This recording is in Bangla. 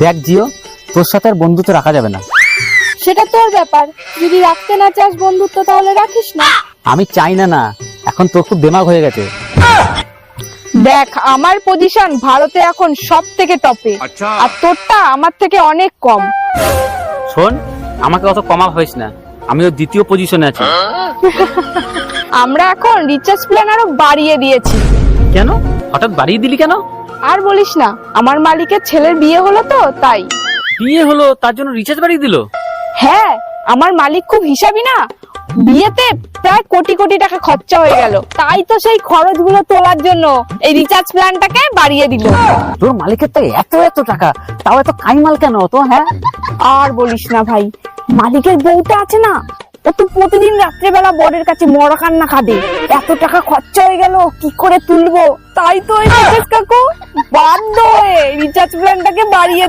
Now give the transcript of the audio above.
দেখ জিও, তোর সাথে আর বন্ধুত্ব রাখা যাবে না। সেটা তোর ব্যাপার, যদি রাখতে না চাস বন্ধুত্ব তাহলে রাখিস না। আমি চাই না না, এখন তোর খুব দেমাগ হয়ে গেছে। দেখ, আমার পজিশন ভারতে এখন সব থেকে টপে, আর তোরটা আমার থেকে অনেক কম। শোন, আমাকে অত কমা হইস না, আমি ওর দ্বিতীয় পজিশনে আছি। আমরা এখন রিচার্জ প্ল্যান আরো বাড়িয়ে দিয়েছি। কেন হঠাৎ বাড়িয়ে দিলি কেন? আর বলিস না, আমার মালিকের ছেলের বিয়ে হলো তো তাই। বিয়ে হলো তার জন্য রিচার্জ বাড়িয়ে দিল? হ্যাঁ, আমার মালিক খুব হিসাবি না, বিয়েতে প্রায় কোটি কোটি টাকা খরচা হয়ে গেল, তাই তো সেই খরচগুলো তোলার জন্য এই রিচার্জ প্ল্যানটাকে বাড়িয়ে দিল। তোর মালিকের তো এত এত টাকা, তাও এত কাইমাল কেন তো? হ্যাঁ, আর বলিস না ভাই, মালিকের বউটা আছে না, ও তো প্রতিদিন রাত্রেবেলা বরের কাছে মরা কান্না কাঁদে, এত টাকা খরচা হয়ে গেল কি করে তুলবো, তাই তো এই মুকেশ কাকু বাধ্য হয়ে রিচার্জ প্ল্যানটাকে বাড়িয়ে